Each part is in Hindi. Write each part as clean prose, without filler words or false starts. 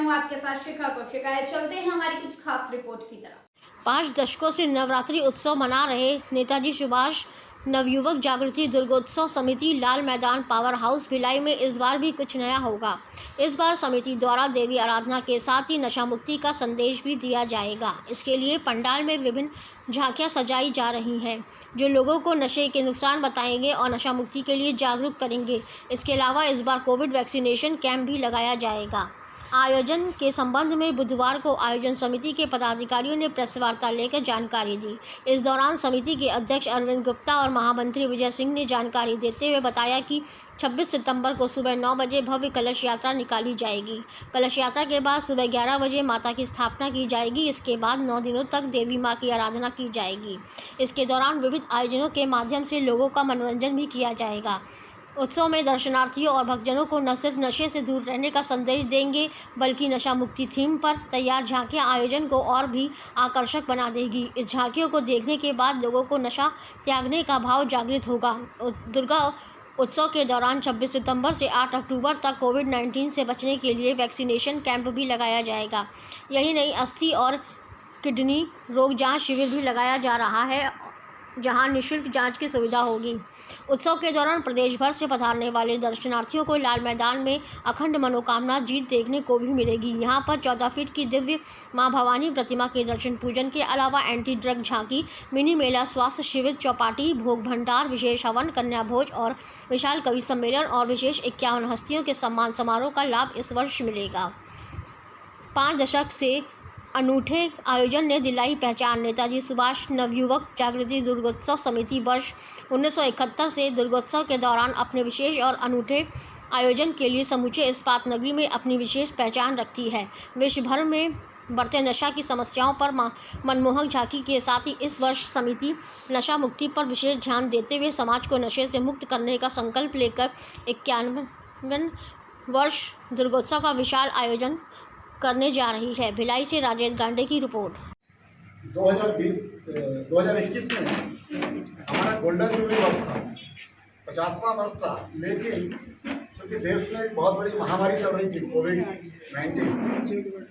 हूँ आपके साथ शिखा कौशिका। चलते हैं हमारी कुछ खास रिपोर्ट की तरफ। 5 दशकों से नवरात्रि उत्सव मना रहे नेताजी सुभाष नवयुवक जागृति दुर्गोत्सव समिति लाल मैदान पावर हाउस भिलाई में इस बार भी कुछ नया होगा। इस बार समिति द्वारा देवी आराधना के साथ ही नशा मुक्ति का संदेश भी दिया जाएगा। इसके लिए पंडाल में विभिन्न झांकियां सजाई जा रही हैं, जो लोगों को नशे के नुकसान बताएंगे और नशा मुक्ति के लिए जागरूक करेंगे। इसके अलावा इस बार कोविड वैक्सीनेशन कैंप भी लगाया जाएगा। आयोजन के संबंध में बुधवार को आयोजन समिति के पदाधिकारियों ने प्रेस वार्ता लेकर जानकारी दी। इस दौरान समिति के अध्यक्ष अरविंद गुप्ता और महामंत्री विजय सिंह ने जानकारी देते हुए बताया कि 26 सितंबर को सुबह 9 बजे भव्य कलश यात्रा निकाली जाएगी। कलश यात्रा के बाद सुबह 11 बजे माता की स्थापना की जाएगी। इसके बाद 9 दिनों तक देवी माँ की आराधना की जाएगी। इसके दौरान विविध आयोजनों के माध्यम से लोगों का मनोरंजन भी किया जाएगा। उत्सव में दर्शनार्थियों और भक्तजनों को न सिर्फ नशे से दूर रहने का संदेश देंगे, बल्कि नशा मुक्ति थीम पर तैयार झांकियां आयोजन को और भी आकर्षक बना देगी। इस झांकियों को देखने के बाद लोगों को नशा त्यागने का भाव जागृत होगा। दुर्गा उत्सव के दौरान 26 सितंबर से 8 अक्टूबर तक कोविड-19 से बचने के लिए वैक्सीनेशन कैंप भी लगाया जाएगा। यही नहीं, अस्थि और किडनी रोग जाँच शिविर भी लगाया जा रहा है, जहां निःशुल्क जांच की सुविधा होगी। उत्सव के दौरान प्रदेश भर से पधारने वाले दर्शनार्थियों को लाल मैदान में अखंड मनोकामना जीत देखने को भी मिलेगी। यहां पर 14 फीट की दिव्य मां भवानी प्रतिमा के दर्शन पूजन के अलावा एंटी ड्रग झांकी, मिनी मेला, स्वास्थ्य शिविर, चौपाटी, भोग भंडार, विशेष हवन, कन्या भोज और विशाल कवि सम्मेलन और विशेष 51 हस्तियों के सम्मान समारोह का लाभ इस वर्ष मिलेगा। 5 दशक से अनूठे आयोजन ने दिलाई पहचान। नेताजी सुभाष नवयुवक जागृति दुर्गोत्सव समिति वर्ष 1971 से दुर्गोत्सव के दौरान अपने विशेष और अनूठे आयोजन के लिए समूचे इस्पात नगरी में अपनी विशेष पहचान रखती है। विश्व भर में बढ़ते नशा की समस्याओं पर मनमोहक झांकी के साथ ही इस वर्ष समिति नशा मुक्ति पर विशेष ध्यान देते हुए समाज को नशे से मुक्त करने का संकल्प लेकर 51वें वर्ष दुर्गोत्सव का विशाल आयोजन करने जा रही है। भिलाई से राजेंद्र गांडे की रिपोर्ट। 2021 में हमारा गोल्डन जुबली वर्ष था, 50वां वर्ष था, लेकिन चूँकि देश में एक बहुत बड़ी महामारी चल रही थी कोविड-19,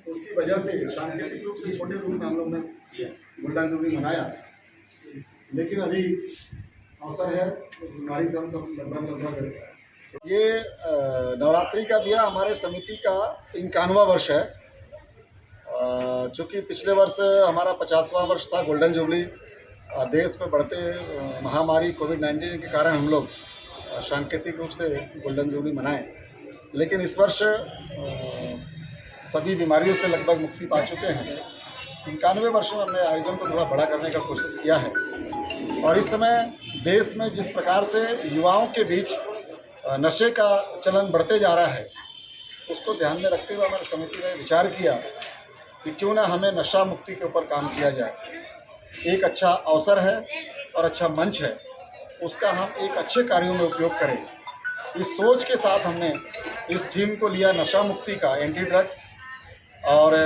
उसकी वजह से सांकेतिक रूप से छोटे रूप में हम लोग ने गोल्डन जुबली मनाया। लेकिन अभी अवसर है, उस बीमारी से हम सब लगभग ये नवरात्रि का भी हमारे समिति का 51वां वर्ष है। चूँकि पिछले वर्ष हमारा 50वां वर्ष था गोल्डन जुबली। देश में बढ़ते महामारी कोविड-19 के कारण हम लोग सांकेतिक रूप से गोल्डन जुबली मनाएं, लेकिन इस वर्ष सभी बीमारियों से लगभग मुक्ति पा चुके हैं। 91वें वर्ष में हमने आयोजन को थोड़ा बड़ा करने का कोशिश किया है और इस समय देश में जिस प्रकार से युवाओं के बीच नशे का चलन बढ़ते जा रहा है, उसको ध्यान में रखते हुए हमारी समिति ने विचार किया कि क्यों ना हमें नशा मुक्ति के ऊपर काम किया जाए। एक अच्छा अवसर है और अच्छा मंच है, उसका हम एक अच्छे कार्यों में उपयोग करें। इस सोच के साथ हमने इस थीम को लिया, नशा मुक्ति का, एंटी ड्रग्स और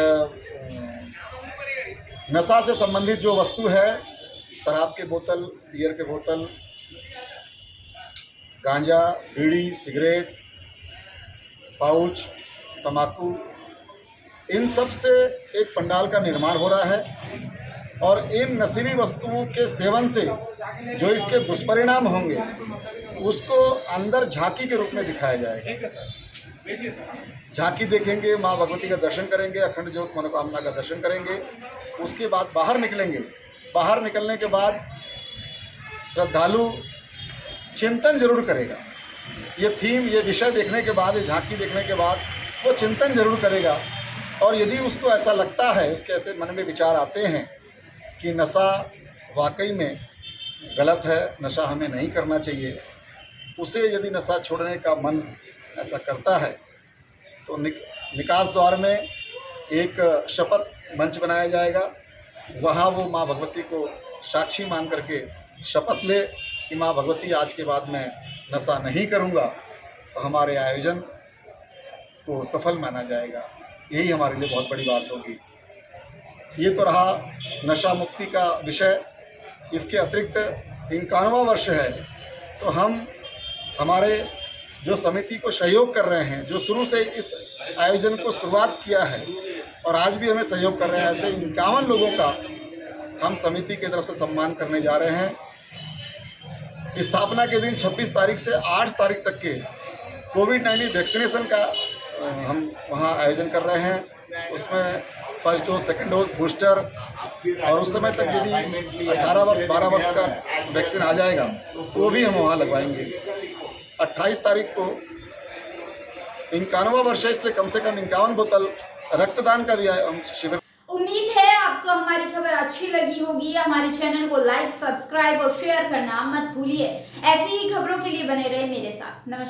नशा से संबंधित जो वस्तु है, शराब के बोतल, बियर के बोतल, गांजा, बीड़ी, सिगरेट, पाउच, तंबाकू, इन सब से एक पंडाल का निर्माण हो रहा है और इन नशीली वस्तुओं के सेवन से जो इसके दुष्परिणाम होंगे उसको अंदर झांकी के रूप में दिखाया जाएगा। झांकी देखेंगे, माँ भगवती का दर्शन करेंगे, अखंड ज्योत मनोकामना का दर्शन करेंगे। उसके बाद बाहर निकलेंगे। बाहर निकलने के बाद श्रद्धालु चिंतन जरूर करेगा। ये थीम, ये विषय देखने के बाद, ये झांकी देखने के बाद वो चिंतन जरूर करेगा और यदि उसको ऐसा लगता है, उसके ऐसे मन में विचार आते हैं कि नशा वाकई में गलत है, नशा हमें नहीं करना चाहिए, उसे यदि नशा छोड़ने का मन ऐसा करता है तो निकास द्वार में एक शपथ मंच बनाया जाएगा। वहाँ वो माँ भगवती को साक्षी मान करके शपथ ले कि माँ भगवती, आज के बाद मैं नशा नहीं करूँगा, तो हमारे आयोजन को सफल माना जाएगा। यही हमारे लिए बहुत बड़ी बात होगी। ये तो रहा नशा मुक्ति का विषय। इसके अतिरिक्त 51वां वर्ष है, तो हम हमारे जो समिति को सहयोग कर रहे हैं, जो शुरू से इस आयोजन को शुरुआत किया है और आज भी हमें सहयोग कर रहे हैं, ऐसे 51 लोगों का हम समिति की तरफ से सम्मान करने जा रहे हैं। स्थापना के दिन 26 तारीख से 8 तारीख तक के कोविड-19 वैक्सीनेशन का हम वहाँ आयोजन कर रहे हैं। उसमें first dose, second dose, booster और उस समय तक यदि 18 वर्ष 12 वर्ष का वैक्सीन आ जाएगा तो वो भी हम वहाँ लगवाएंगे। 28 तारीख को 51वां वर्ष है, इसलिए कम से कम 51 बोतल रक्तदान का भी हम शिविर। उम्मीद है आपको हमारी खबर अच्छी लगी होगी। हमारे चैनल को लाइक, सब्सक्राइब और शेयर करना मत भूलिए। ऐसी ही खबरों के लिए बने रहे मेरे साथ। नमस्कार।